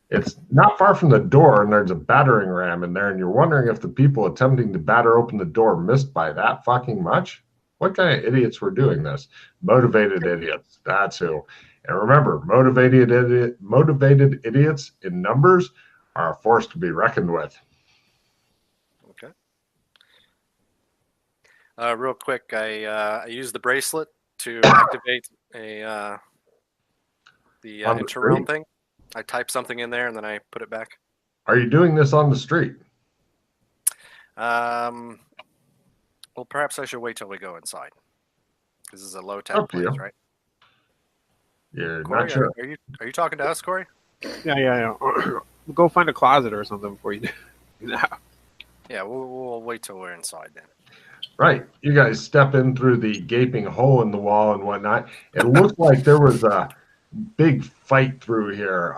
It's not far from the door, and there's a battering ram in there, and you're wondering if the people attempting to batter open the door missed by that fucking much? What kind of idiots were doing this? Motivated idiots. That's who. And remember, motivated idiots in numbers are a force to be reckoned with. Okay. Real quick, I use the bracelet to activate the interrealm thing. I type something in there and then I put it back. Are you doing this on the street? Well, perhaps I should wait till we go inside. This is a low tech place, right? You're Corey, not sure. Are you talking to us, Corey? Yeah. Go find a closet or something before you do that. Yeah, we'll wait till we're inside then. Right. You guys step in through the gaping hole in the wall and whatnot. It looks like there was a big fight through here.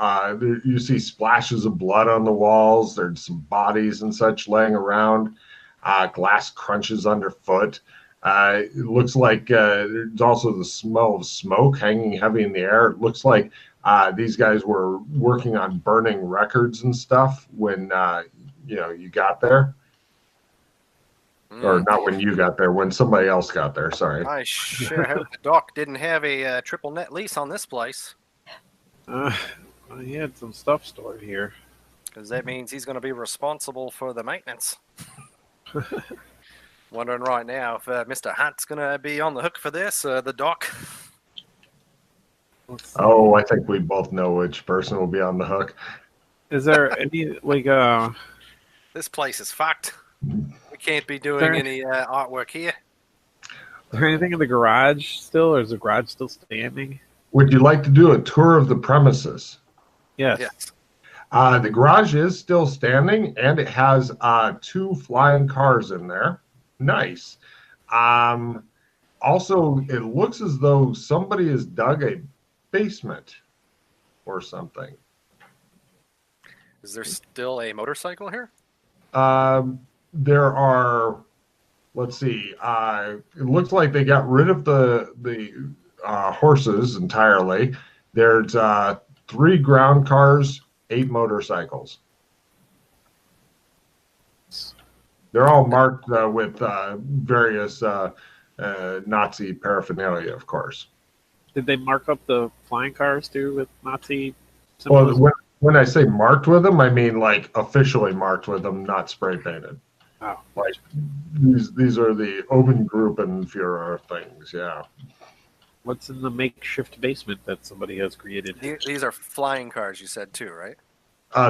You see splashes of blood on the walls. There's some bodies and such laying around. Glass crunches underfoot. It looks like there's also the smell of smoke hanging heavy in the air. It looks like these guys were working on burning records and stuff when you got there. Or not when you got there, when somebody else got there, sorry. I sure hope the doc didn't have a triple net lease on this place. He had some stuff stored here. Because that means he's going to be responsible for the maintenance. Wondering right now if Mr. Hunt's going to be on the hook for this, the doc. Oh, I think we both know which person will be on the hook. Is there any, This place is fucked. We can't be doing any artwork here. Is there anything in the garage still, or is the garage still standing? Would you like to do a tour of the premises? Yes. The garage is still standing, and it has 2 flying cars in there. Nice. Also, it looks as though somebody has dug a basement or something. Is there still a motorcycle here? There are, let's see, it looks like they got rid of the horses entirely. There's 3 ground cars, 8 motorcycles. They're all marked with various Nazi paraphernalia, of course. Did they mark up the flying cars too with Nazi symbols? Well, when I say marked with them, I mean like officially marked with them, not spray painted. Oh, like these are the Obengruppen-Führer things, yeah. What's in the makeshift basement that somebody has created? These are flying cars, you said too, right?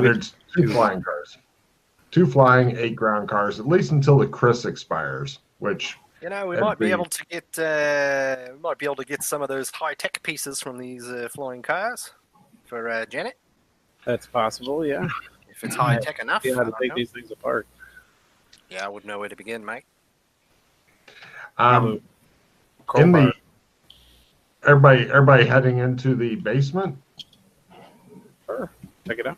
There's 2 flying cars. 2 flying, 8 ground cars, at least until the Chris expires, which we might be able to get some of those high tech pieces from these flying cars for Janet. That's possible, yeah. If it's high tech enough. Yeah, how to take these things apart. Yeah, I wouldn't know where to begin, mate. Everybody heading into the basement? Sure. Check it out.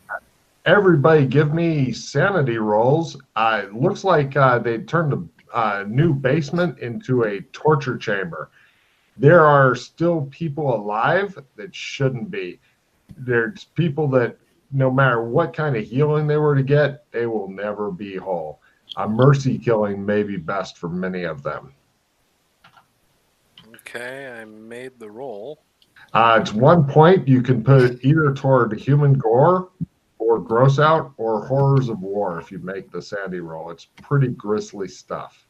Everybody give me sanity rolls. It looks like they turned a new basement into a torture chamber. There are still people alive that shouldn't be. There's people that no matter what kind of healing they were to get, they will never be whole. A mercy killing may be best for many of them. Okay, I made the roll. It's 1 point you can put either toward human gore or gross out or horrors of war if you make the sandy roll. It's pretty grisly stuff.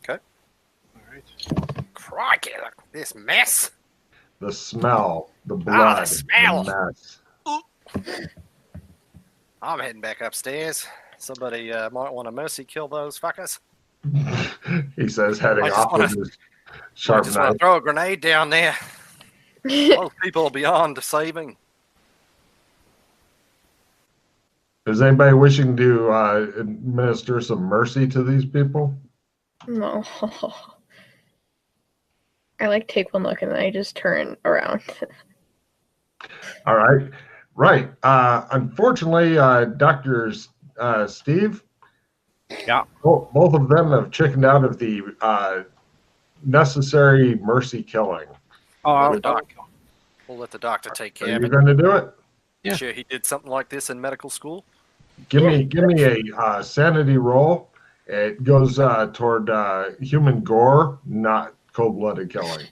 Okay. All right. Crikey, look at this mess. The smell, the blood, the smell. The mess. I'm heading back upstairs. Somebody might want to mercy kill those fuckers. He says, heading off with his sharp knife. Want to throw a grenade down there. Those people are beyond saving. Is anybody wishing to administer some mercy to these people? No. I take one look and then I just turn around. All right. Right. Unfortunately, Dr. Steve, yeah, both of them have chickened out of the necessary mercy killing. Oh, we'll let the doctor take care of it. Are you going to do it? Yeah. Sure, he did something like this in medical school. Give me a sanity roll. It goes toward human gore, not cold-blooded killing,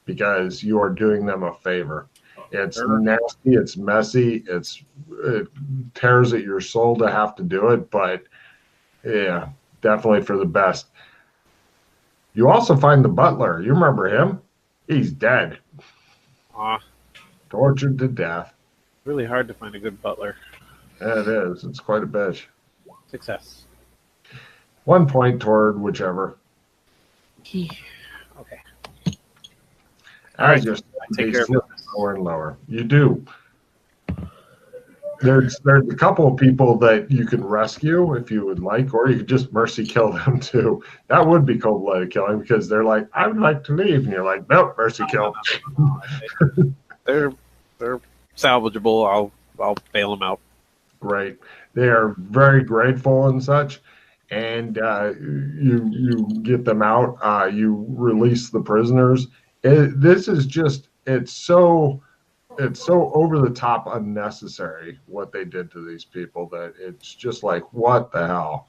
because you are doing them a favor. It's Sure. nasty, it's messy, it tears at your soul to have to do it, but yeah, definitely for the best. You also find the butler. You remember him? He's dead, Aw, tortured to death. really hard to find a good butler. Yeah, it is. It's quite a bitch. Success. 1 point toward whichever. Okay. As your Take base care of slips business. lower and lower. You do. There's a couple of people that you can rescue if you would like, or you could just mercy kill them too. That would be cold-blooded killing because they're like, I would like to leave, and you're like, nope, mercy kill. They're salvageable. I'll bail them out. Right. They are very grateful and such, and you get them out. You release the prisoners. This is just it's so over the top unnecessary what they did to these people that it's just like what the hell.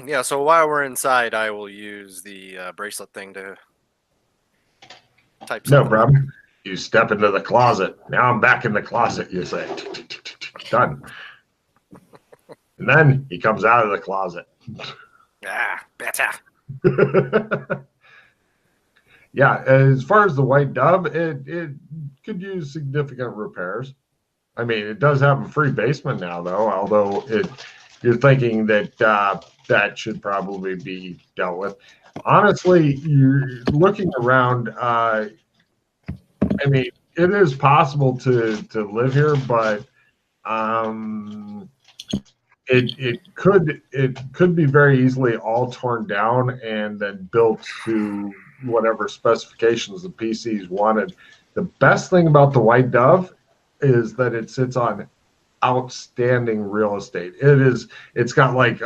Yeah, so while we're inside, I will use the bracelet thing to type No something. problem. You step into the closet. Now I'm back in the closet, you say. Done. And then he comes out of the closet. Ah, better. Yeah, as far as the white dove, it could use significant repairs. I mean, it does have a free basement now, though. Although you're thinking that that should probably be dealt with. Honestly, you're looking around. I mean, it is possible to live here, but it could be very easily all torn down and then built to whatever specifications the PCs wanted. The best thing about the White Dove is that it sits on outstanding real estate. It's got like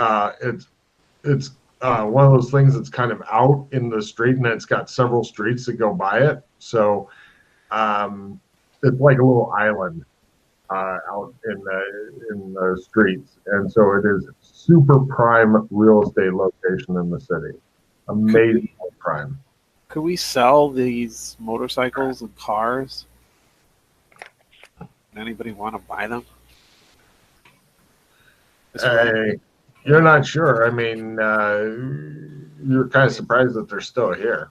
it's one of those things that's kind of out in the street, and it's got several streets that go by it. So it's like a little island out in the streets, and so it is super prime real estate location in the city. Amazing prime. Could we sell these motorcycles and cars? Anybody want to buy them? You're not sure. I mean, you're kind of surprised that they're still here.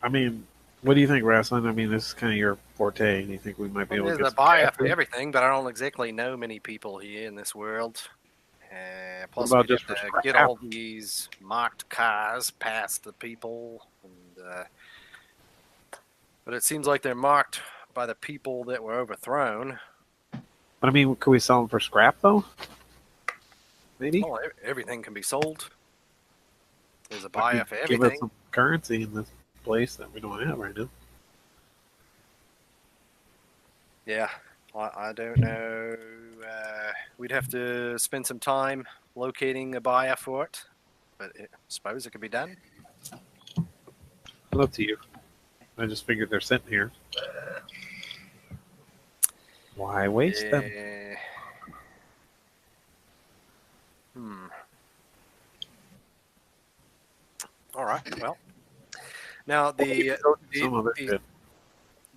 I mean, what do you think, Wrestling? I mean, this is kind of your forte. Do you think we might be able to There's get a buyer some for everything, but I don't exactly know many people here in this world. Plus, about we just have for to get scrap? all these marked cars past the people. And, but it seems like they're marked by the people that were overthrown. But I mean, could we sell them for scrap though? Maybe. Well, everything can be sold. There's a buyer for Give us everything. some currency in this place that we don't have right now. Yeah, I don't know. We'd have to spend some time locating a buyer for it, but I suppose it could be done. It's up to you. I just figured they're sitting here. Why waste them? All right. Well, now Some of it good.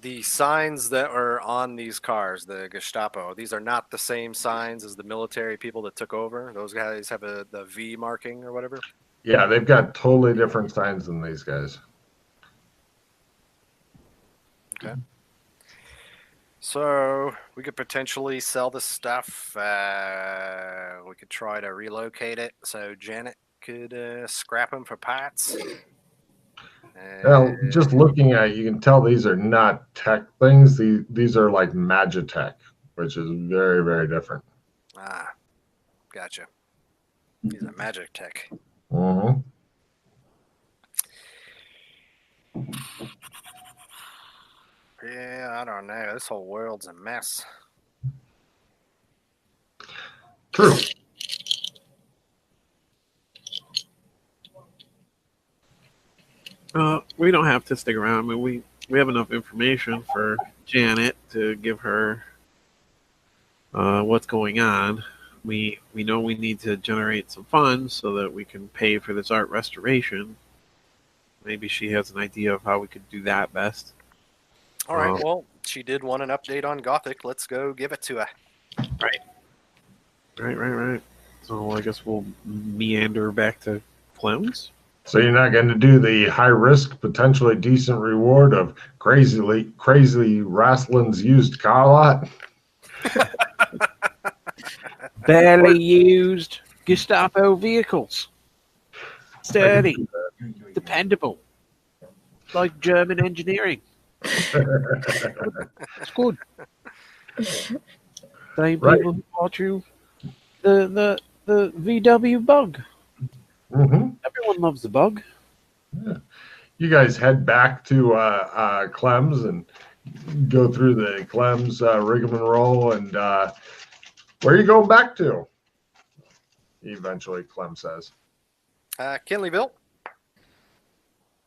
the signs that are on these cars, the Gestapo, these are not the same signs as the military people that took over. Those guys have the V marking or whatever. Yeah, they've got totally different signs than these guys. Okay. So we could potentially sell this stuff. We could try to relocate it so Janet could scrap them for parts. Well, just looking at it, you can tell these are not tech things. These are like Magitech, which is very, very different. Ah, gotcha. These are magic tech. Mm-hmm. Yeah, I don't know. This whole world's a mess. True. We don't have to stick around. I mean, we have enough information for Janet to give her what's going on. We know we need to generate some funds so that we can pay for this art restoration. Maybe she has an idea of how we could do that best. All right. Well, she did want an update on Gothic. Let's go give it to her. Right. So I guess we'll meander back to Clem's. So you're not going to do the high risk, potentially decent reward of crazy Wrestlin's used car lot? Barely used Gestapo vehicles. Sturdy, dependable, like German engineering. It's good. Same Right. people who bought you the VW Bug. Mm-hmm. Everyone loves the Bug. Yeah. You guys head back to Clem's and go through the Clem's rigmarole, and where are you going back to? Eventually, Clem says. Kinleyville.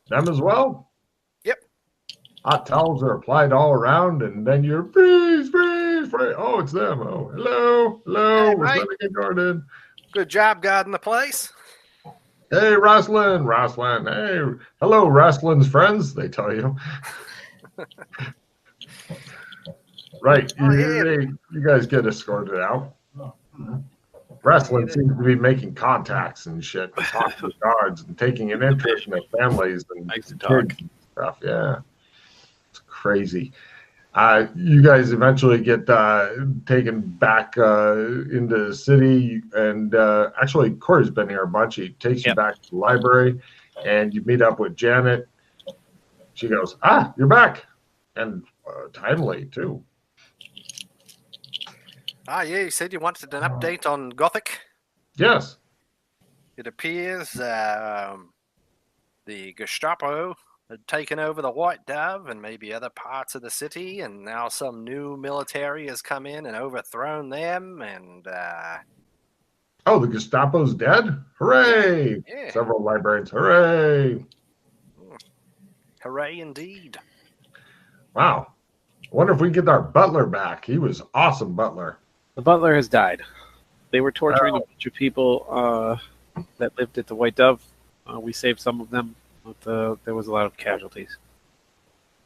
Them as well? Yep. Hot towels are applied all around, and then you're freeze. Oh, it's them. Oh, hello. Hey, We're mate. sending a garden. Good job guarding the place. Hey, Wrestling. Hey, hello, Wrestling's friends, they tell you. Right. Oh, yeah. You guys get escorted out. Wrestling seems to be making contacts and shit, and talking to guards and taking an interest in their families and Nice to kids talk. and stuff. Yeah, it's crazy. You guys eventually get taken back into the city, and actually, Corey's been here a bunch. He takes you back to the library, and you meet up with Janet. She goes, you're back, and timely too. Yeah, you said you wanted an update on Gothic. Yes. It appears the Gestapo had taken over the White Dove and maybe other parts of the city, and now some new military has come in and overthrown them, and Oh, the Gestapo's dead? Hooray! Yeah. Several librarians, hooray! Hooray indeed. Wow. I wonder if we get our butler back. He was awesome butler. The butler has died. They were torturing a bunch of people that lived at the White Dove. We saved some of them, but there was a lot of casualties.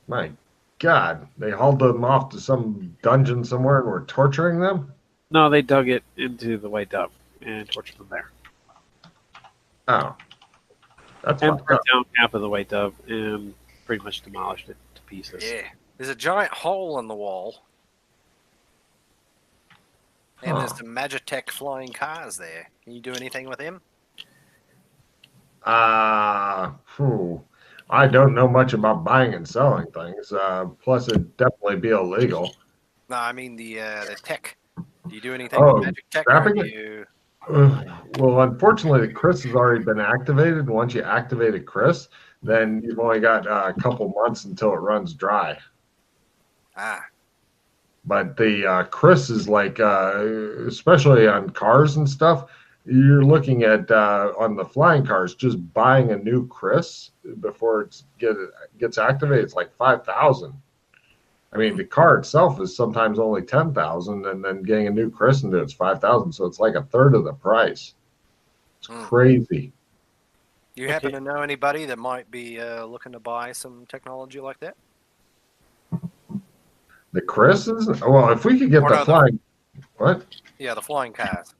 My God. They hauled them off to some dungeon somewhere and were torturing them? No, they dug it into the White Dove and tortured them there. Oh. That's And fucked burnt up. down half of the White Dove and pretty much demolished it to pieces. Yeah. There's a giant hole in the wall. And there's some Magitech flying cars there. Can you do anything with him? I don't know much about buying and selling things. Plus, it'd definitely be illegal. No, I mean the tech. Do you do anything with Magic Tech? Scrapping Or it? do you... Well, unfortunately, Chris has already been activated. And once you activated Chris, then you've only got a couple months until it runs dry. But the Chris is like, especially on cars and stuff, you're looking at on the flying cars, just buying a new Chris before it gets activated. It's like 5,000. I mean, the car itself is sometimes only 10,000, and then getting a new Chris into it's 5,000. So it's like a third of the price. It's crazy. You happen to know anybody that might be looking to buy some technology like that? The Chris is well. If we could get the flying, what? Yeah, the flying cars.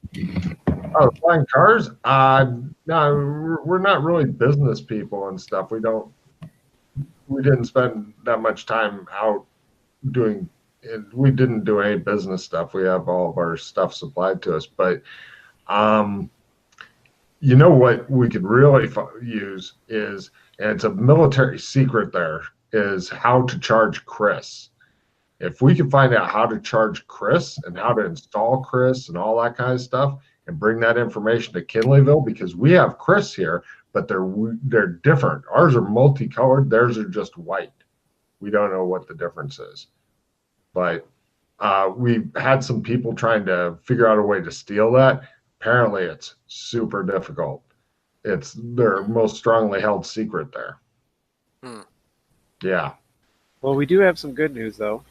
Oh, flying cars? No, we're not really business people and stuff. We didn't spend that much time out doing it. We didn't do any business stuff. We have all of our stuff supplied to us. But, you know what we could really use is, and it's a military secret there, is how to charge Chris. If we can find out how to charge Chris and how to install Chris and all that kind of stuff, and bring that information to Kinleyville, because we have Chris here, but they're different. Ours are multicolored. Theirs are just white. We don't know what the difference is. But we've had some people trying to figure out a way to steal that. Apparently, it's super difficult. It's their most strongly held secret there. Yeah. Well, we do have some good news though.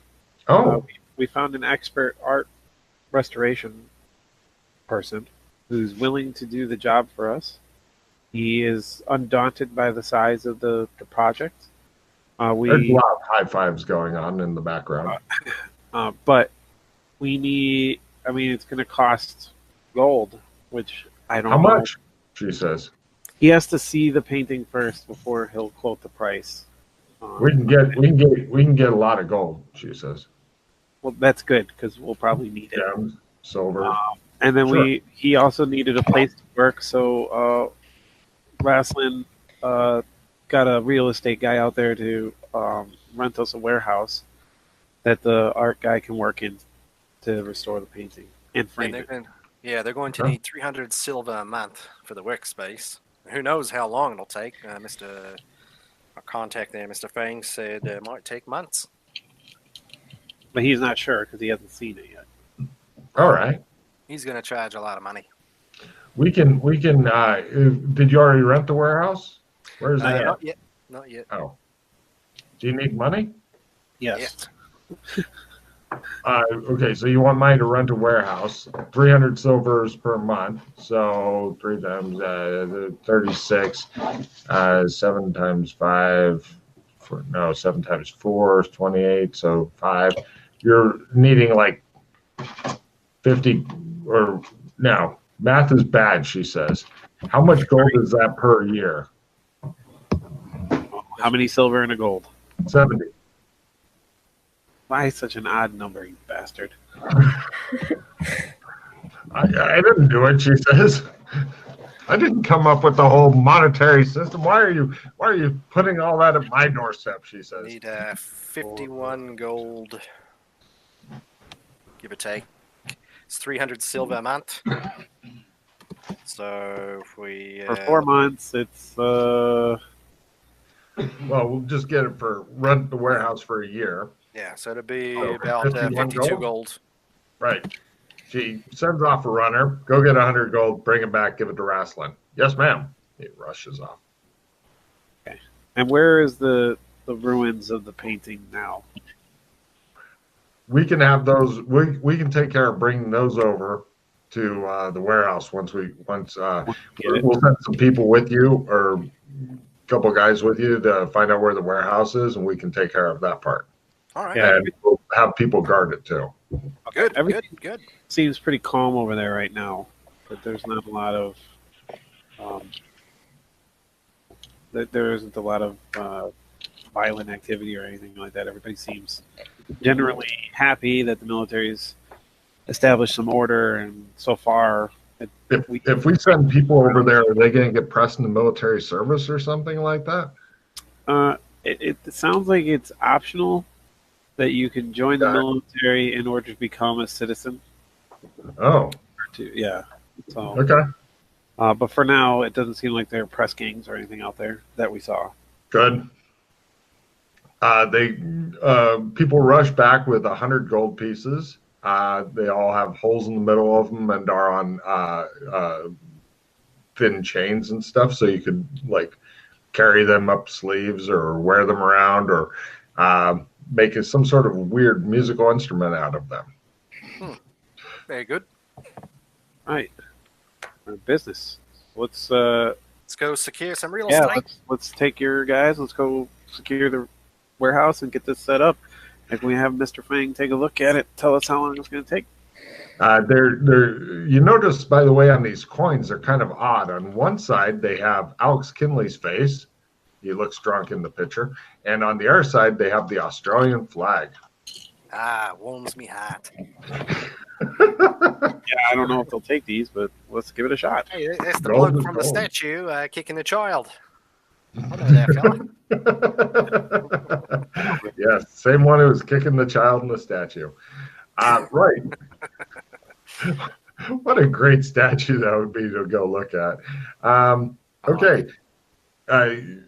Oh, We found an expert art restoration person who's willing to do the job for us. He is undaunted by the size of the project. there's a We lot of high fives going on in the background. But we need. I mean, it's going to cost gold, which I don't How know. much? She says. He has to see the painting first before he'll quote the price. We can get a lot of gold. She says. Well, that's good because we'll probably need it. Gems, silver. And then Sure. he also needed a place to work, so Raslin got a real estate guy out there to rent us a warehouse that the art guy can work in to restore the painting and frame it. They're going to need 300 silver a month for the workspace. Who knows how long it'll take? Our contact there, Mr. Fang, said it might take months. But he's not sure because he hasn't seen it yet. All right. He's going to charge a lot of money. We can. Did you already rent the warehouse? Where is that? Not yet. Not yet. Oh. Do you need money? Yes. Okay, so you want money to rent a warehouse, 300 silvers per month. So 3 times 36, 7 times 5, 7 times 4 is 28. So 5. You're needing like 50 or no. Math is bad, she says. How much gold is that per year? How many silver and a gold? 70. Why such an odd number, you bastard? I didn't do it, she says. I didn't come up with the whole monetary system. Why are you putting all that at my doorstep, she says. Need 51 gold, give or take. It's 300 silver a month. So if we For 4 months, it's Well, we'll just get it for rent the warehouse for a year. yeah, so it'll be Oh, about 51 52 gold. Right. She sends off a runner, go get 100 gold, bring it back, give it to Raslin. Yes, ma'am. He rushes off. And where is the ruins of the painting now? We can have those. We can take care of bringing those over to the warehouse once we'll send some people with you or a couple guys with you to find out where the warehouse is, and we can take care of that part. All right. Yeah. And we'll have people guard it too. Good. Everything- Good. Seems pretty calm over there right now, but there's not a lot of there isn't a lot of violent activity or anything like that. Everybody seems generally happy that the military's established some order, and so far, If we send people over there, are they going to get pressed into military service or something like that? it sounds like it's optional that you can join the military in order to become a citizen. Oh, Yeah. So, okay, but for now, it doesn't seem like there are press gangs or anything out there that we saw. good. People rush back with 100 gold pieces. They all have holes in the middle of them and are on thin chains and stuff, so you could like carry them up sleeves or wear them around or make some sort of weird musical instrument out of them. Very good. Right. Business. Let's Let's go secure some real yeah, estate. let's take your guys. Let's go secure the warehouse and get this set up. And we have Mr. Fang take a look at it. Tell us how long it's going to take. You notice, by the way, on these coins, they're kind of odd. On one side, they have Alex Kinley's face. He looks drunk in the picture. And on the other side, they have the Australian flag. Warms me heart. Yeah, I don't know if they'll take these, but let's give it a shot. Hey, that's the Gold bloke is from the gold. statue kicking the child. I know that fella. Yes, same one who was kicking the child in the statue. Right. What a great statue that would be to go look at. Okay.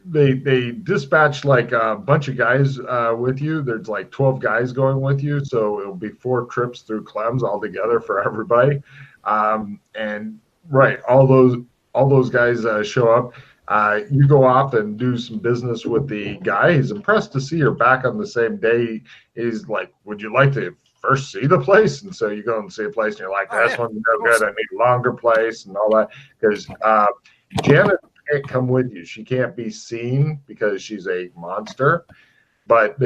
They dispatched like a bunch of guys with you. There's like 12 guys going with you, so it'll be 4 trips through Clems altogether for everybody. And right, all those guys show up. You go off and do some business with the guy. He's impressed to see you're back on the same day. He's like, would you like to first see the place? And so you go and see a place and you're like, Oh, this yeah, one's no good. I need a longer place and all that. Because Janet can't come with you. She can't be seen because she's a monster. But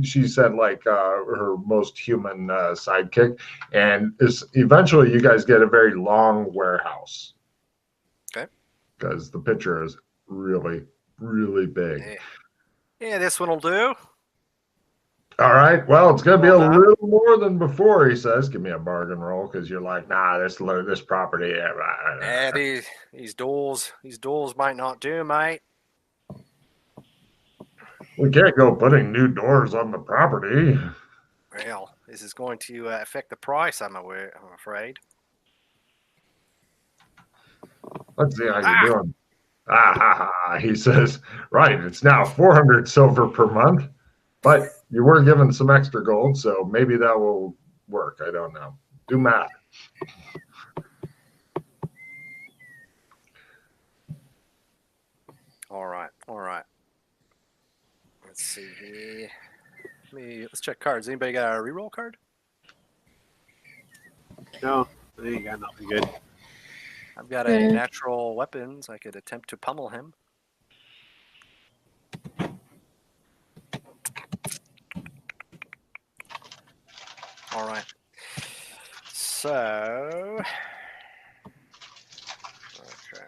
she said like her most human sidekick. And eventually you guys get a very long warehouse. Okay. Because the picture is really, really big. Yeah, this one will do. All right. Well, it's going to be a Well done. little more than before, he says. Give me a bargain roll because you're like, nah, this property. Yeah, these doors might not do, mate. We can't go putting new doors on the property. Well, this is going to affect the price, I'm afraid. Let's see how you're doing. Ah, ha, ha, he says. Right. It's now 400 silver per month, but you were given some extra gold, so maybe that will work. I don't know. Do math. All right. Let's see here. Let's check cards. Anybody got a reroll card? No, I ain't got nothing good. I've got a natural weapons. I could attempt to pummel him. All right. So, okay.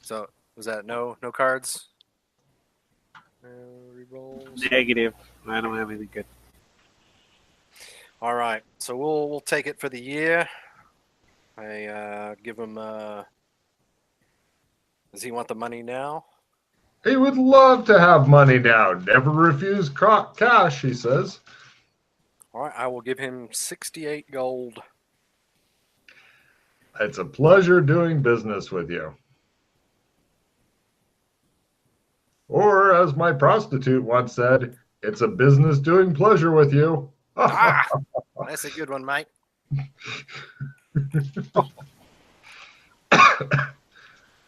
So, was that no cards? No rerolls. Negative. I don't have anything good. All right. So we'll take it for the year. I give him. Does he want the money now? He would love to have money now. Never refuse cash, he says. All right. I will give him 68 gold. It's a pleasure doing business with you. Or, as my prostitute once said, it's a business doing pleasure with you. That's a good one, mate.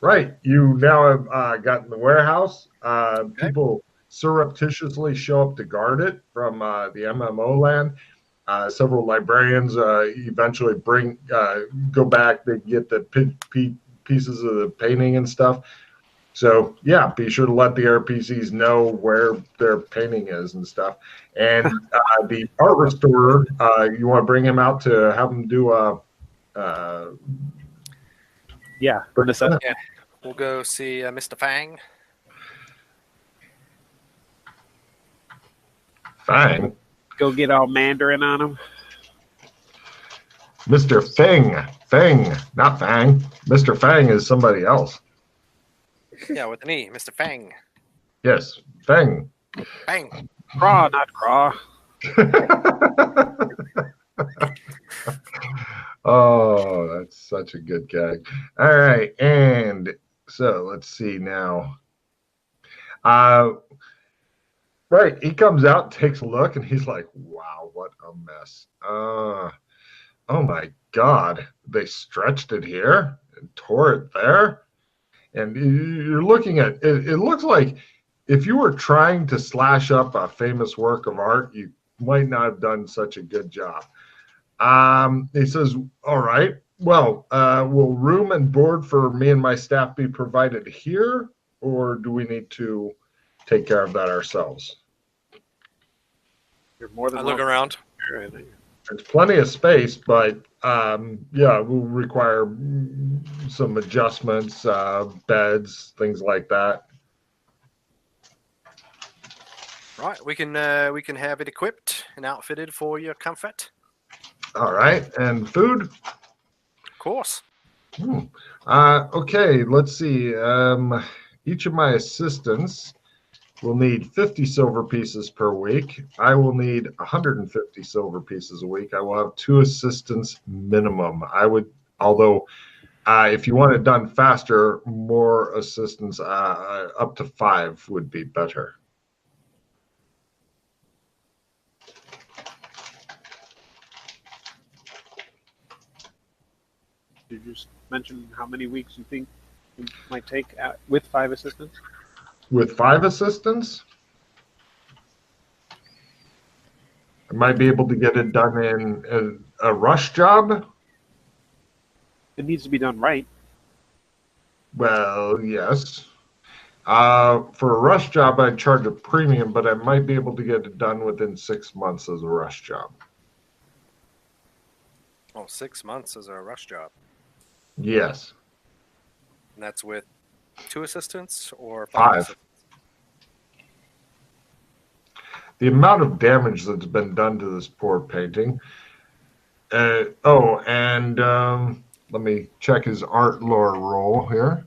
Right. You now have gotten the warehouse. Okay. People surreptitiously show up to guard it from the MMO land. Several librarians eventually go back. They get the pieces of the painting and stuff. So, yeah, be sure to let the RPCs know where their painting is and stuff. And the art restorer, you want to bring him out to have him do a... Yeah, bring this up. Yeah. We'll go see Mr. Fang. Fang? Go get all Mandarin on him. Mr. Fang, not Fang. Mr. Fang is somebody else. Yeah, with an E, Mr. Fang. Yes, Fang. Fang. Craw, not craw. Oh, that's such a good gag. All right, and so let's see now. Right, he comes out, takes a look, and he's like, wow, what a mess. Oh my God, they stretched it here and tore it there. And you're looking at it, it looks like if you were trying to slash up a famous work of art, you might not have done such a good job. He says, all right, well, will room and board for me and my staff be provided here, or do we need to take care of that ourselves? You're more than I look welcome. around. There's plenty of space, but yeah, it will require some adjustments, beds, things like that. Right, we can have it equipped and outfitted for your comfort. All right, and food? Of course. Okay, let's see. Each of my assistants will need 50 silver pieces per week. I will need 150 silver pieces a week. I will have 2 assistants minimum. Although if you want it done faster, more assistants, up to 5 would be better. you just mention how many weeks you think it might take with 5 assistants? With 5 assistants, I might be able to get it done in a rush job. It needs to be done right. Well, yes. For a rush job, I'd charge a premium, but I might be able to get it done within 6 months as a rush job. Oh, 6 months is a rush job. Yes. And that's with 2 assistants or 5. assistants? The amount of damage that's been done to this poor painting. And let me check his art lore roll here.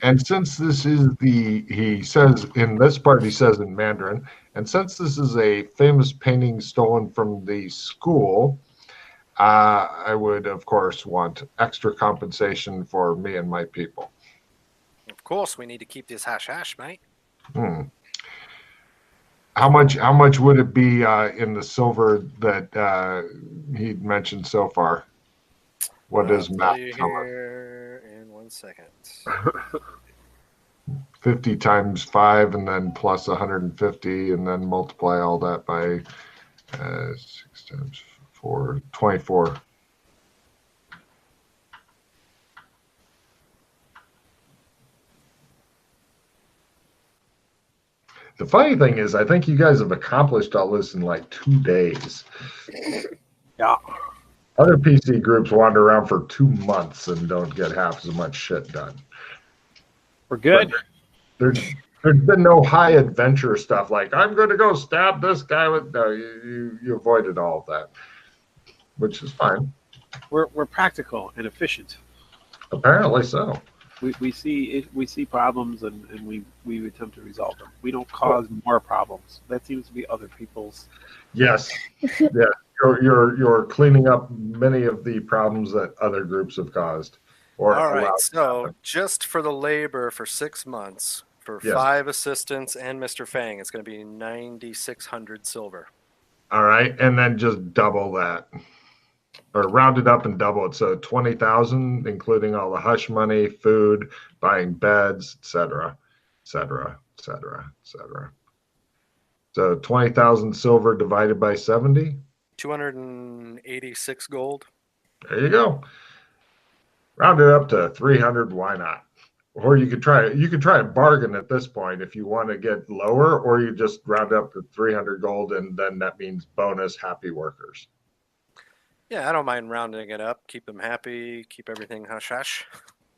And since this is he says in this part, he says in Mandarin, and since this is a famous painting stolen from the school, I would, of course, want extra compensation for me and my people. Of course, we need to keep this hash, mate. How much would it be in the silver that he mentioned so far? What is math? Here in 1 second. 50 times 5 and then plus 150 and then multiply all that by 6 times 4, 24. The funny thing is, I think you guys have accomplished all this in like 2 days. Yeah. Other PC groups wander around for 2 months and don't get half as much shit done. We're good. There's been no high adventure stuff like I'm going to go stab this guy with. No, you avoided all of that, which is fine. We're practical and efficient. Apparently so. We see problems and we attempt to resolve them. We don't cause more problems. That seems to be other people's. Yes. Yeah. You're cleaning up many of the problems that other groups have caused. All right. So just for the labor for 6 months for 5 assistants and Mr. Fang, it's going to be 9,600 silver. All right, and then just double that. Or round it up and double it. So 20,000, including all the hush money, food, buying beds, etc., etc., etc., etc. So 20,000 silver divided by 70. 286 gold. There you go. Round it up to 300. Why not? Or you could try a bargain at this point if you want to get lower, or you just round up to 300 gold, and then that means bonus happy workers. Yeah, I don't mind rounding it up. Keep them happy. Keep everything hush-hush.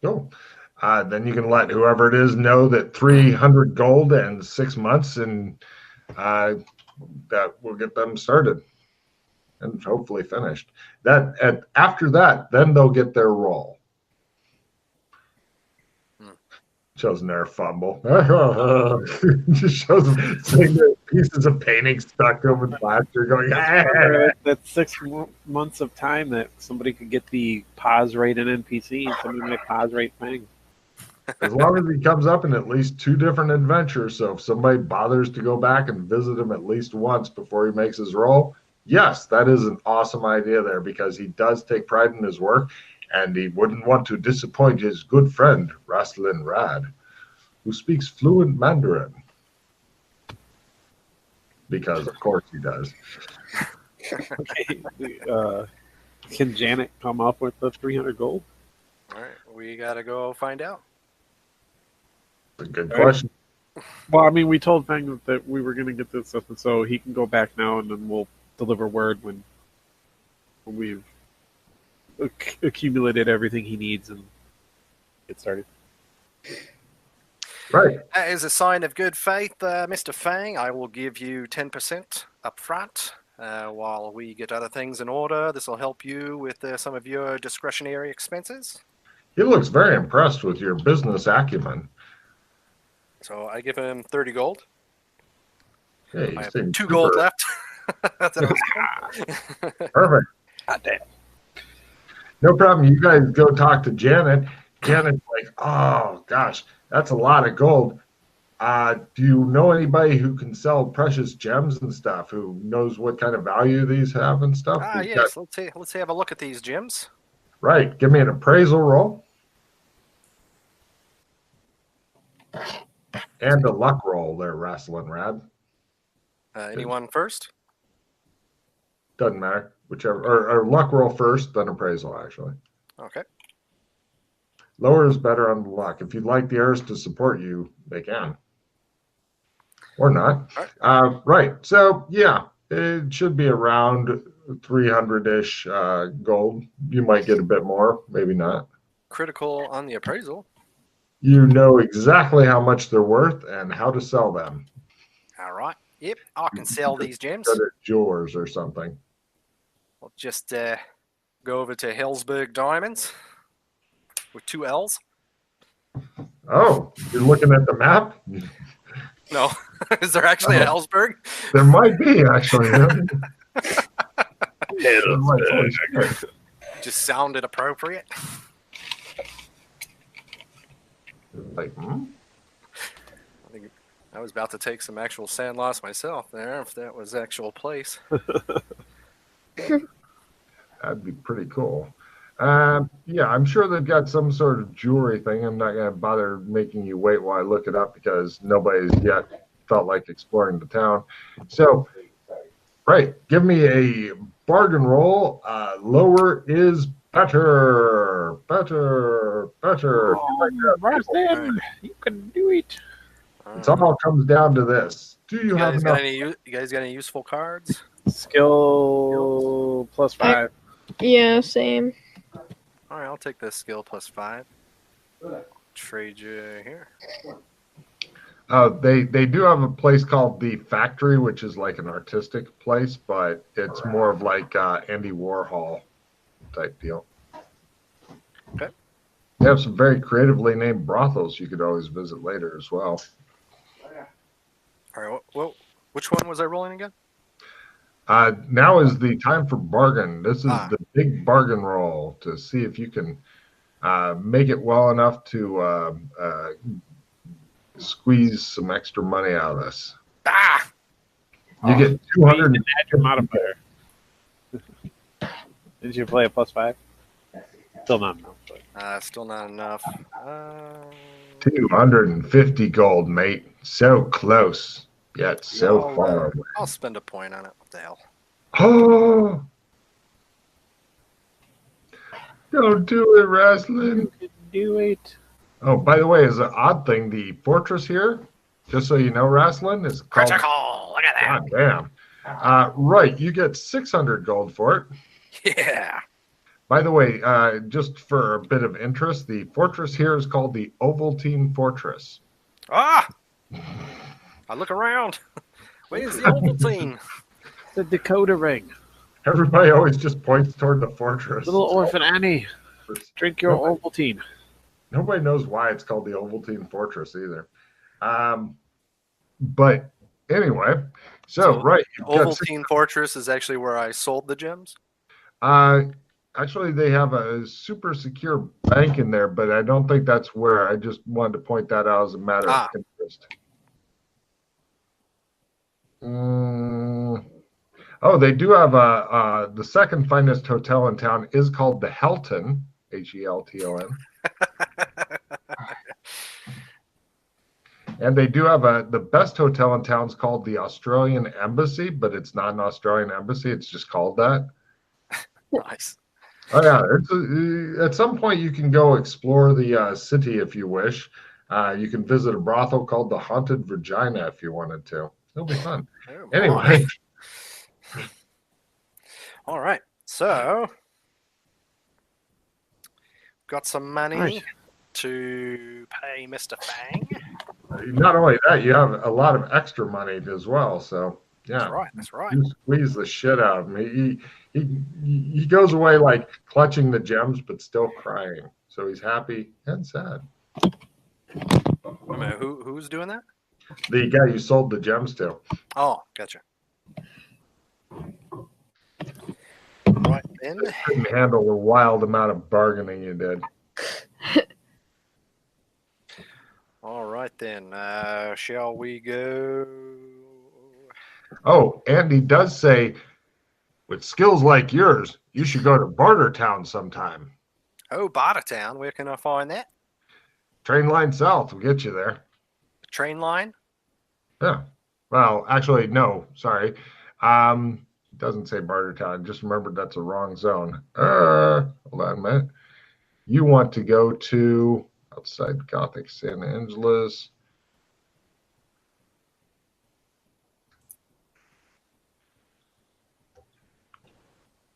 Cool. Then you can let whoever it is know that 300 gold and 6 months, and that will get them started and hopefully finished. After that, then they'll get their roll. Shows their fumble. Just shows them seeing the pieces of painting stuck over the plaster going. That's 6 months of time that somebody could get the pause rate in NPC and somebody might pause rate Fang. As long as he comes up in at least 2 different adventures, so if somebody bothers to go back and visit him at least once before he makes his roll, yes, that is an awesome idea there, because he does take pride in his work, and he wouldn't want to disappoint his good friend, Raslin Rad, who speaks fluent Mandarin. Because, of course, he does. Okay. Can Janet come up with the 300 gold? All right, we got to go find out. That's a good question. Well, I mean, we told Fang that we were going to get this stuff, and so he can go back now, and then we'll deliver word when we've accumulated everything he needs and get started. Right. As a sign of good faith, Mr. Fang, I will give you 10% up front while we get other things in order. This will help you with some of your discretionary expenses. He looks very impressed with your business acumen. So I give him 30 gold. Hey, I have 2 gold left. That's what Perfect. God damn. No problem. You guys go talk to Janet. Janet's like, oh, gosh, that's a lot of gold. Do you know anybody who can sell precious gems and stuff? Who knows what kind of value these have and stuff? Ah, yes. Let's have a look at these gems. Right. Give me an appraisal roll and a luck roll. There, Wrestling Rad. Anyone first? Doesn't matter. Whichever, or luck roll first, then appraisal. Actually, Okay. lower is better on the luck. If you'd like the heirs to support you, they can. Or not. Right. So, yeah, it should be around 300-ish gold. You might get a bit more, maybe not. Critical on the appraisal. You know exactly how much they're worth and how to sell them. All right. Yep, I can sell these gems. Go to jewelers or something. We'll just go over to Hellsberg Diamonds with 2 L's. Oh, you're looking at the map? No. Is there actually a Hellsberg? There might be, actually. Just sounded appropriate. Like, I think I was about to take some actual sand loss myself there, if that was the actual place. That'd be pretty cool. Yeah, I'm sure they've got some sort of jewelry thing. I'm not going to bother making you wait while I look it up because nobody's yet felt like exploring the town. So, right, give me a bargain roll. Lower is better. Better. Oh, Rustin, you can do it. It all comes down to this. Do you have enough? You guys got any useful cards? Skill plus 5. Yeah, same. All right, I'll take this skill plus 5. Trade you here. They do have a place called the Factory, which is like an artistic place, but it's more of like Andy Warhol type deal. Okay. They have some very creatively named brothels you could always visit later as well. All right, well, which one was I rolling again? Now is the time for bargain. This is the big bargain roll to see if you can make it well enough to squeeze some extra money out of us. You get 200. Add your modifier. Did you play a plus 5? Still not enough. Still not enough. 250 gold, mate. So close, yet so far away. I'll spend a point on it. What the hell? Oh! Don't do it, Wrestling. Do it. Oh, by the way, as an odd thing, the fortress here, just so you know, Wrestling, is called... Critical! Look at that! God damn. Right, you get 600 gold for it. Yeah! By the way, just for a bit of interest, the fortress here is called the Ovaltine Fortress. I look around. Where's the Ovaltine? The Dakota ring. Everybody always just points toward the fortress. Little Orphan Annie. Drink your Ovaltine. Nobody knows why it's called the Ovaltine Fortress either. But anyway, so right. Ovaltine Fortress is actually where I sold the gems? Actually, they have a super secure bank in there, but I don't think that's where. I just wanted to point that out as a matter of interest. Oh, they do have the second finest hotel in town is called the Helton, Helton. And they do have the best hotel in town is called the Australian Embassy, but it's not an Australian embassy. It's just called that. Nice. Oh yeah, at some point you can go explore the city if you wish. You can visit a brothel called the Haunted Virginia if you wanted to. It'll be fun. Oh, anyway. All right, so got some money to pay Mr. Fang. Not only that, you have a lot of extra money as well. So yeah, that's right. You squeeze the shit out of me. He goes away like clutching the gems, but still crying. So he's happy and sad. Wait a minute, who's doing that? The guy you sold the gems to. Oh, gotcha. Right then. Couldn't handle the wild amount of bargaining you did. All right. right then. Shall we go? Oh, and he does say, with skills like yours, you should go to Bartertown sometime. Oh, Bartertown. Where can I find that? Train line south will get you there. Train line? Yeah. Well, actually, no. Sorry. It doesn't say Bartertown. Just remembered that's a wrong zone. Hold on a minute. You want to go to outside Gothic San Angeles.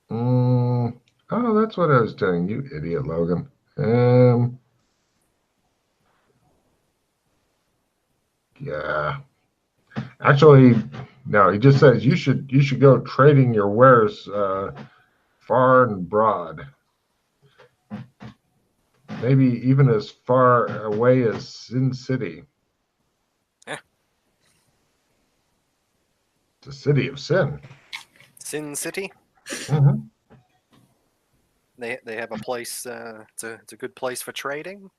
Oh, that's what I was doing. You idiot, Logan. Yeah. Actually, no. He just says you should go trading your wares far and broad. Maybe even as far away as Sin City. Yeah. The city of sin. Sin City. Mm-hmm. They have a place. It's a good place for trading.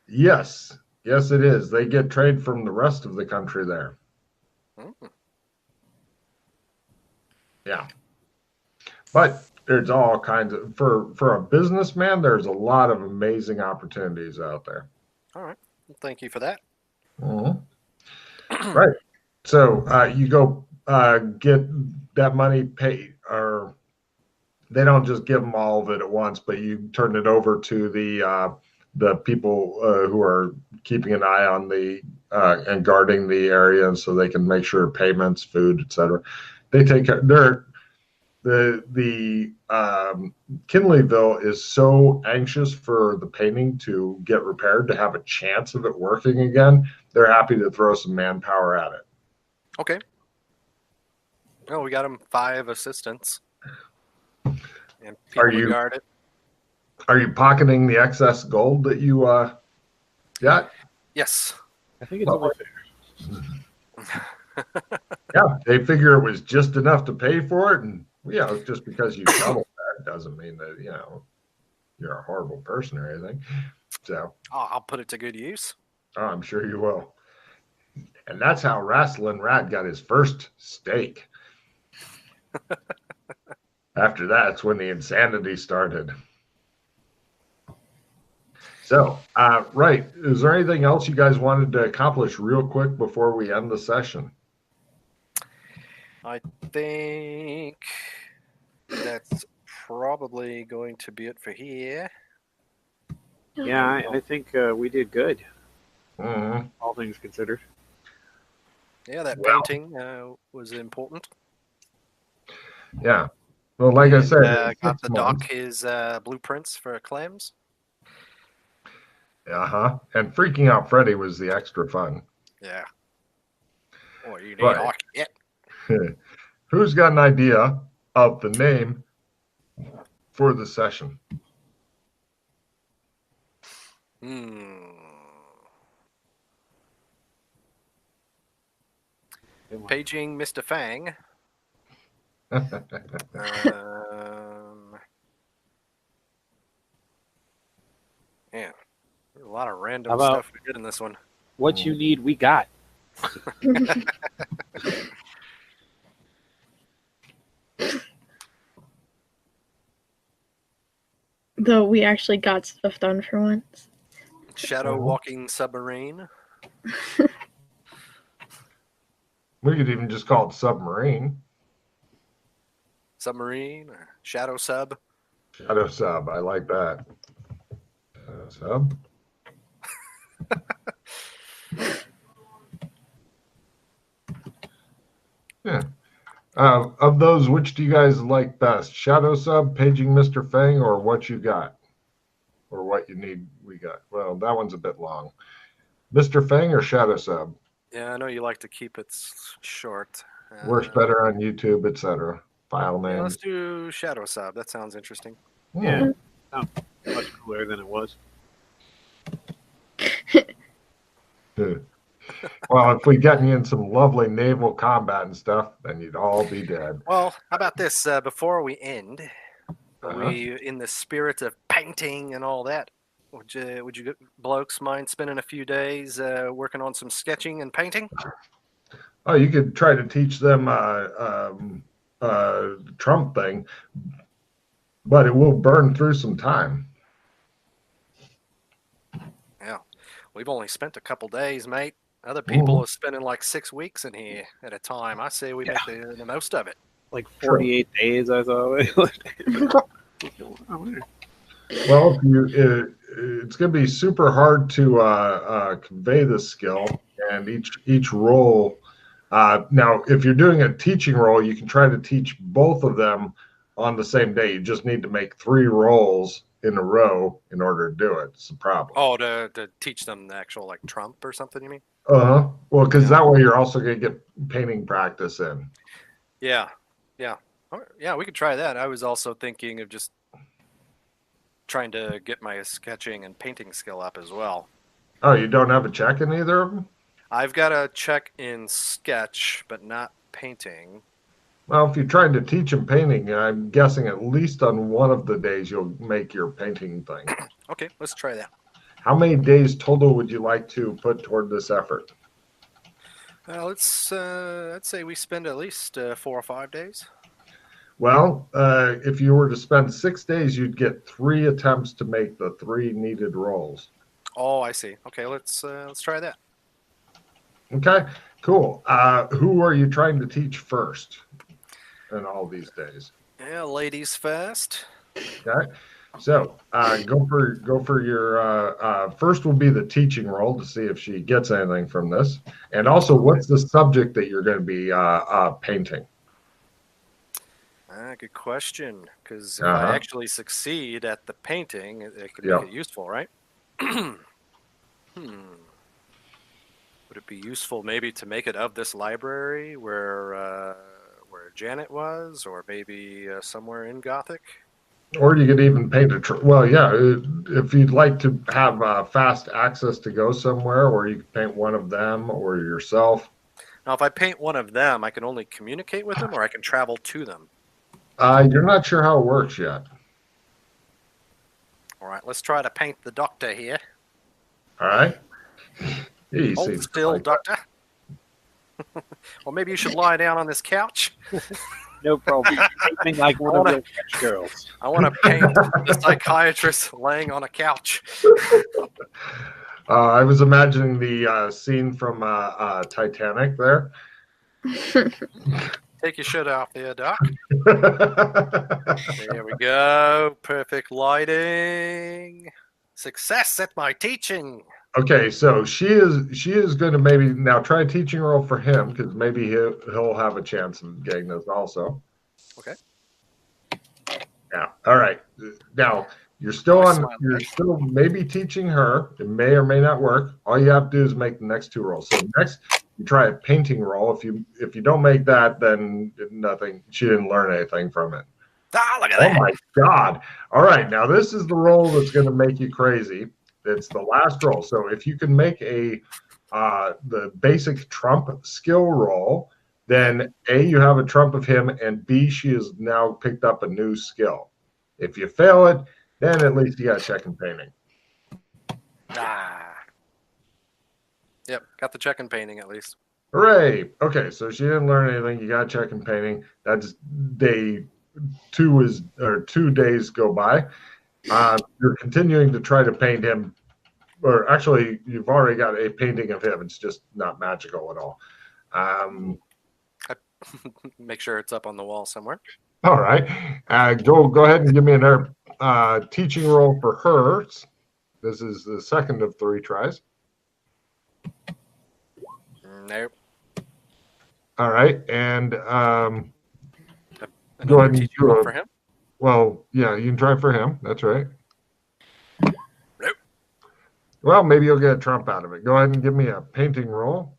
Yes, yes, it is. They get trade from the rest of the country there. Mm. Yeah, but there's all kinds of for a businessman. There's a lot of amazing opportunities out there. All right. Well, thank you for that. Mm-hmm. Right. So you go get that money paid, or they don't just give them all of it at once, but you turn it over to the people who are keeping an eye on the and guarding the area, and so they can make sure payments, food, etc. They take care. The Kinleyville is so anxious for the painting to get repaired to have a chance of it working again. They're happy to throw some manpower at it. Okay. Oh, we got him 5 assistants. And people to guard it. Are you pocketing the excess gold that you got? Yes. I think it's only fair. Yeah, they figure it was just enough to pay for it, and just because you double that doesn't mean that you're a horrible person or anything. So, I'll put it to good use. I'm sure you will. And that's how Wrestling Rat got his first steak. After that's when the insanity started. So, right. Is there anything else you guys wanted to accomplish real quick before we end the session? I think that's probably going to be it for here. Yeah, I think we did good. Mm-hmm. All things considered. Yeah, that painting was important. Yeah. Well, like I said, got the doc his blueprints for clams. And freaking out Freddy was the extra fun. Yeah. Oh, you need Right. it. Who's got an idea of the name for the session? Paging Mr. Fang. Yeah, a lot of random stuff we did in this one. What you need, we got. Though we actually got stuff done for once. Shadow walking submarine. We could even just call it submarine. Submarine or shadow sub. Shadow sub. I like that. Shadow sub. Yeah. Of those, which do you guys like best? Shadow sub, paging Mr. Fang, or what you got? Or what you need, we got. Well, that one's a bit long. Mr. Fang or Shadow sub? Yeah, I know you like to keep it short. Works better on YouTube, etc. File names. Yeah, let's do Shadow Sub. That sounds interesting. Yeah. Sounds much cooler than it was. Well, if we got you in some lovely naval combat and stuff, then you'd all be dead. Well, how about this? Before we end, we, in the spirit of painting and all that, Would you blokes mind spending a few days working on some sketching and painting? Oh, you could try to teach them Trump thing, but it will burn through some time. Yeah, we've only spent a couple days, mate. Other people Mhm. are spending like 6 weeks in here at a time. I say we make the most of it. Like 48 days, I thought. Well, it's going to be super hard to convey this skill, and each role. Now, if you're doing a teaching role, you can try to teach both of them on the same day. You just need to make 3 roles in a row in order to do it. It's a problem. Oh, to teach them the actual like Trump or something, you mean? Uh-huh. Well, because Yeah. that way you're also going to get painting practice in. Yeah. Yeah, we could try that. I was also thinking of just trying to get my sketching and painting skill up as well. Oh, you don't have a check in either of them? I've got a check in sketch, but not painting. Well, if you're trying to teach them painting, I'm guessing at least on one of the days you'll make your painting thing. Okay, let's try that. How many days total would you like to put toward this effort? I'd say we spend at least 4 or 5 days. Well, if you were to spend 6 days, you'd get 3 attempts to make the 3 needed rolls. Oh, I see. Okay, let's try that. Okay, cool. Who are you trying to teach first in all these days? Yeah, ladies first. Okay, so go for your first will be the teaching role to see if she gets anything from this, and also what's the subject that you're going to be painting? Good question. Because if I actually succeed at the painting, it could make it useful, right? Would it be useful maybe to make it of this library where Janet was, or maybe somewhere in Gothic? Or you could even paint well, yeah, if you'd like to have fast access to go somewhere, or you could paint one of them or yourself. Now, if I paint one of them, I can only communicate with them, or I can travel to them. You're not sure how it works yet. All right, let's try to paint the doctor here. All right. Hold still, doctor. Or maybe you should lie down on this couch. No problem. Painting like one of those French girls. I want to paint the psychiatrist laying on a couch. I was imagining the scene from Titanic there. Take your shirt off there, Doc. There we go. Perfect lighting. Success at my teaching. Okay, so she is going to maybe now try a teaching role for him, because maybe he'll have a chance of getting this also. Okay. Yeah. All right. Now you're still still maybe teaching her. It may or may not work. All you have to do is make the next 2 rolls. So next you try a painting roll. If you don't make that, then nothing. She didn't learn anything from it. Ah, look at that. Oh my God. All right. Now this is the roll that's going to make you crazy. It's the last roll. So if you can make the basic Trump skill roll, then A, you have a Trump of him, and B, she has now picked up a new skill. If you fail it, then at least you got check and painting. Yep, got the check and painting at least. Hooray! Okay, so she didn't learn anything. You got check and painting. That's day 2 days go by. You're continuing to try to paint him, or actually, you've already got a painting of him. It's just not magical at all. Make sure it's up on the wall somewhere. All right. Go ahead and give me another teaching role for her. This is the second of 3 tries. Nope. All right. And go Another ahead and teaching do role for him. Well, yeah, you can try for him. That's right. Nope. Well, maybe you'll get a Trump out of it. Go ahead and give me a painting roll.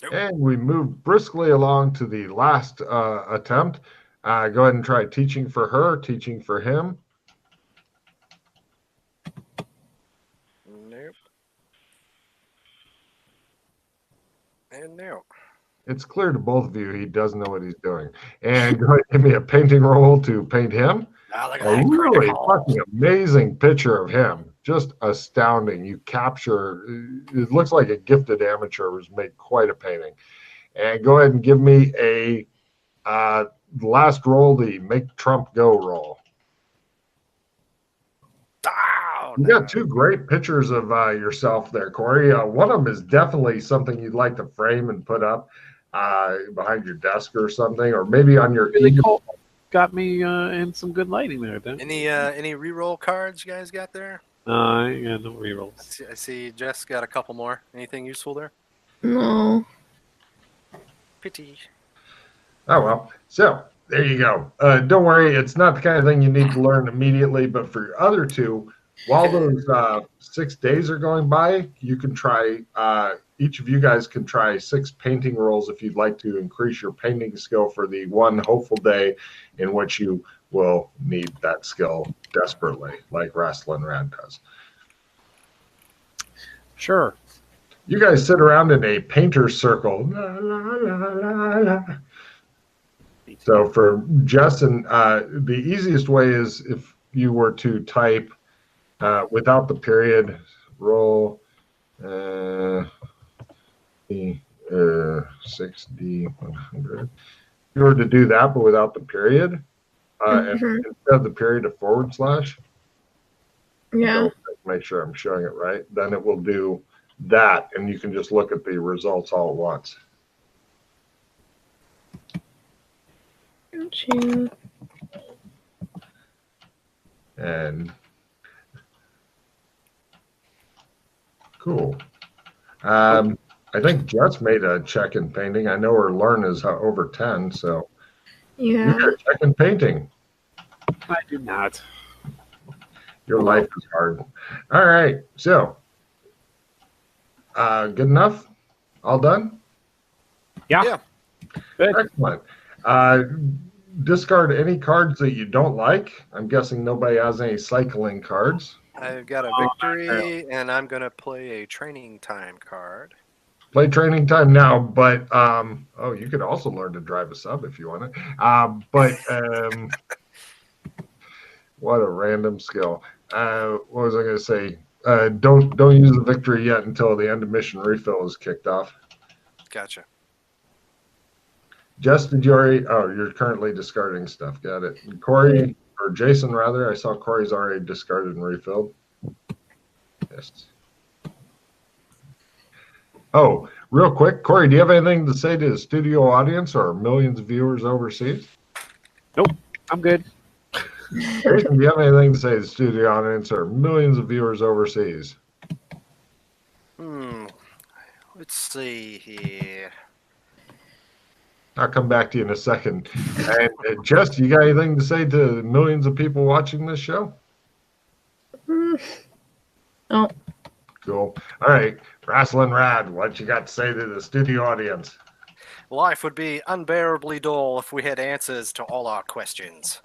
Nope. And we move briskly along to the last attempt. Go ahead and try teaching for her, teaching for him. Nope. And nope. It's clear to both of you he doesn't know what he's doing. And go ahead and give me a painting roll to paint him. Ah, look at A that really critical. fucking amazing picture of him. Just astounding. You capture, it looks like a gifted amateur was made quite a painting. And go ahead and give me a last roll, the make Trump go roll. Oh, You no. got two great pictures of yourself there, Corey. One of them is definitely something you'd like to frame and put up behind your desk or something, or maybe on your Really cool. Got me in some good lighting there, Dan. Any reroll cards you guys got there? I ain't got no rerolls. I see Jess got a couple more. Anything useful there? No. Pity. Oh, well. So there you go. Don't worry. It's not the kind of thing you need to learn immediately, but for your other two, while those 6 days are going by, you can try, each of you guys can try 6 painting rolls if you'd like to increase your painting skill for the one hopeful day in which you will need that skill desperately, like Wrestling Rad does. Sure. You guys sit around in a painter's circle. La, la, la, la, la. So for Justin, the easiest way is if you were to type without the period, roll the 6D100. If you were to do that, but without the period, and instead of the period, a forward slash. Yeah. So make sure I'm showing it right. Then it will do that, and you can just look at the results all at once. Gotcha. And cool. I think Jess made a check in painting. I know her learn is over 10, so you Yeah. got a check in painting. I do not. Your life is hard. All right, so good enough? All done? Yeah. Good. Excellent. Discard any cards that you don't like. I'm guessing nobody has any cycling cards. I've got a victory, and I'm going to play a training time card. Play training time now, but oh, you could also learn to drive a sub if you want it. But what a random skill. What was I going to say? Don't use the victory yet until the end of mission refill is kicked off. Gotcha. Jess, did you already? Oh, you're currently discarding stuff. Got it. Corey, or Jason, rather. I saw Corey's already discarded and refilled. Yes. Oh, real quick, Corey, do you have anything to say to the studio audience or millions of viewers overseas? Nope. I'm good. Jason, do you have anything to say to the studio audience or millions of viewers overseas? Let's see here. I'll come back to you in a second. And Jess, you got anything to say to the millions of people watching this show? Oh. Cool. All right. Wrestling Rad, what you got to say to the studio audience? Life would be unbearably dull if we had answers to all our questions.